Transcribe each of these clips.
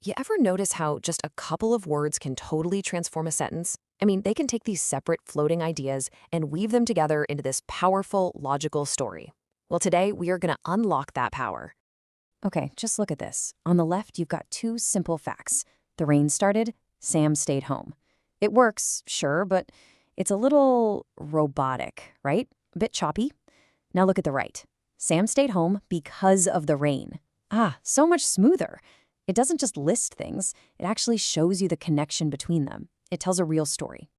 You ever notice how just a couple of words can totally transform a sentence? I mean, they can take these separate floating ideas and weave them together into this powerful, logical story. Well, today we are going to unlock that power. Okay, just look at this. On the left, you've got two simple facts. The rain started, Sam stayed home. It works, sure, but it's a little robotic, right? A bit choppy. Now look at the right. Sam stayed home because of the rain. Ah, so much smoother. It doesn't just list things, it actually shows you the connection between them. It tells a real story.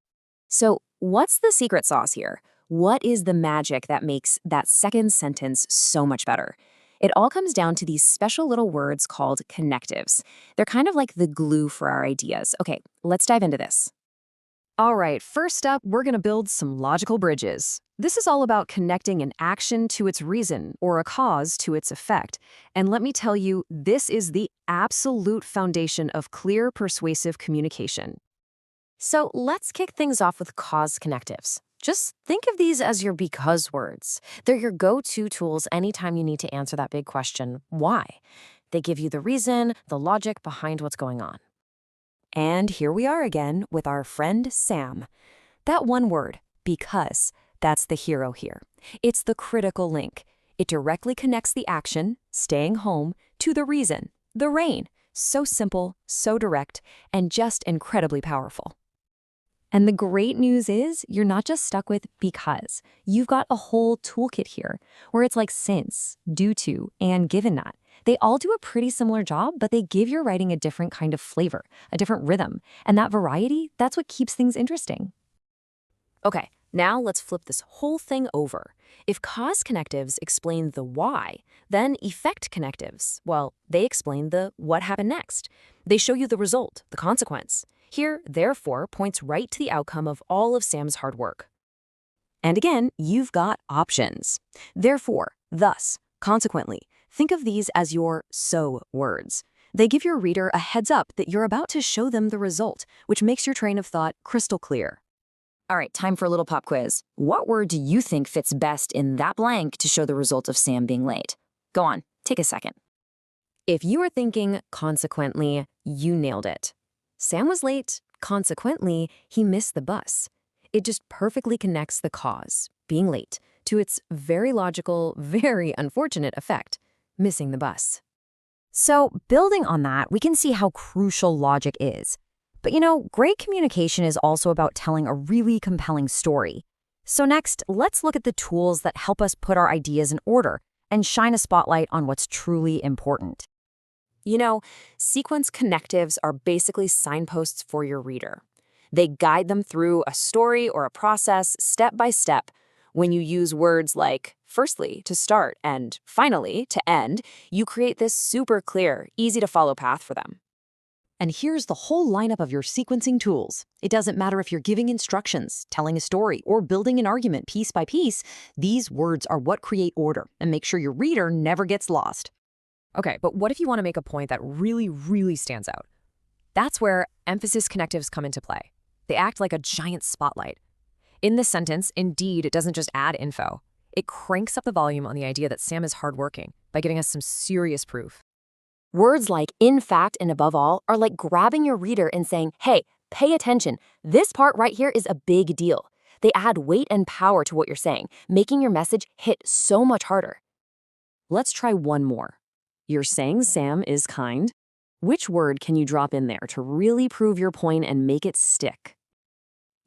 So, what's the secret sauce here? What is the magic that makes that second sentence so much better? It all comes down to these special little words called connectives. They're kind of like the glue for our ideas. Okay, let's dive into this. All right, first up, we're going to build some logical bridges. This is all about connecting an action to its reason or a cause to its effect. And let me tell you, this is the absolute foundation of clear, persuasive communication. So, let's kick things off with cause connectives. Just think of these as your because words. They're your go-to tools anytime you need to answer that big question, why? They give you the reason, the logic behind what's going on. And here we are again with our friend Sam. That one word, because, that's the hero here. It's the critical link. It directly connects the action, staying home, to the reason, the rain. So simple, so direct, and just incredibly powerful. And the great news is you're not just stuck with because. You've got a whole toolkit here where it's like since, due to, and given that. They all do a pretty similar job, but they give your writing a different kind of flavor, a different rhythm. And that variety, that's what keeps things interesting. Okay, now let's flip this whole thing over. If cause connectives explain the why, then effect connectives, well, they explain the what happened next. They show you the result, the consequence. Here, therefore, points right to the outcome of all of Sam's hard work. And again, you've got options. Therefore, thus, consequently, think of these as your so words. They give your reader a heads up that you're about to show them the result, which makes your train of thought crystal clear. All right, time for a little pop quiz. What word do you think fits best in that blank to show the result of Sam being late? Go on, take a second. If you were thinking consequently, you nailed it. Sam was late, consequently, he missed the bus. It just perfectly connects the cause, being late, to its very logical, very unfortunate effect, missing the bus. So, building on that, we can see how crucial logic is. But great communication is also about telling a really compelling story. So next, let's look at the tools that help us put our ideas in order and shine a spotlight on what's truly important. Sequence connectives are basically signposts for your reader. They guide them through a story or a process step by step. When you use words like firstly to start and finally to end, you create this super clear, easy to follow path for them. And here's the whole lineup of your sequencing tools. It doesn't matter if you're giving instructions, telling a story, or building an argument piece by piece. These words are what create order and make sure your reader never gets lost. Okay, but what if you want to make a point that really, really stands out? That's where emphasis connectives come into play. They act like a giant spotlight. In this sentence, indeed, it doesn't just add info. It cranks up the volume on the idea that Sam is hardworking by giving us some serious proof. Words like in fact and above all are like grabbing your reader and saying, hey, pay attention. This part right here is a big deal. They add weight and power to what you're saying, making your message hit so much harder. Let's try one more. You're saying Sam is kind. Which word can you drop in there to really prove your point and make it stick?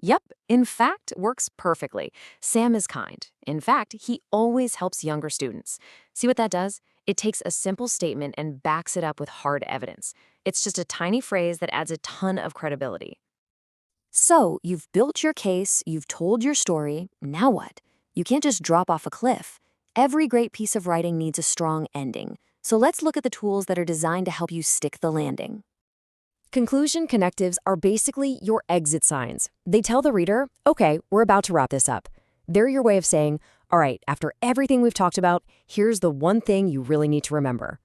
Yep, in fact, works perfectly. Sam is kind. In fact, he always helps younger students. See what that does? It takes a simple statement and backs it up with hard evidence. It's just a tiny phrase that adds a ton of credibility. So, you've built your case, you've told your story, now what? You can't just drop off a cliff. Every great piece of writing needs a strong ending. So let's look at the tools that are designed to help you stick the landing. Conclusion connectives are basically your exit signs. They tell the reader, okay, we're about to wrap this up. They're your way of saying, all right, after everything we've talked about, here's the one thing you really need to remember.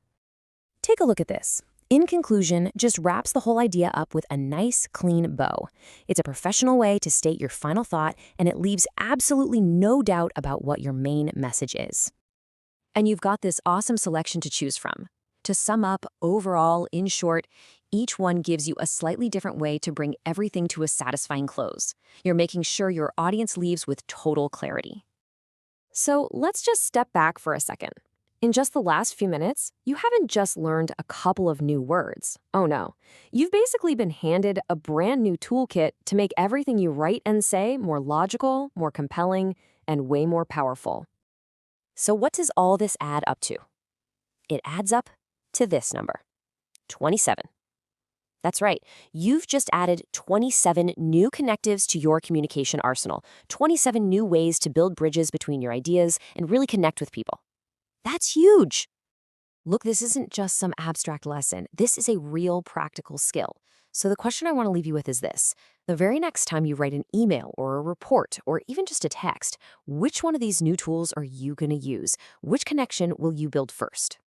Take a look at this. In conclusion, just wraps the whole idea up with a nice, clean bow. It's a professional way to state your final thought, and it leaves absolutely no doubt about what your main message is. And you've got this awesome selection to choose from. To sum up, overall, in short, Each one gives you a slightly different way to bring everything to a satisfying close. You're making sure your audience leaves with total clarity. So let's just step back for a second. In just the last few minutes, you haven't just learned a couple of new words. Oh no, you've basically been handed a brand new toolkit to make everything you write and say more logical, more compelling, and way more powerful. So what does all this add up to? It adds up to this number, 27. That's right. You've just added 27 new connectives to your communication arsenal, 27 new ways to build bridges between your ideas and really connect with people. That's huge. Look, this isn't just some abstract lesson. This is a real practical skill. So the question I want to leave you with is this. The very next time you write an email or a report or even just a text, which one of these new tools are you going to use? Which connection will you build first?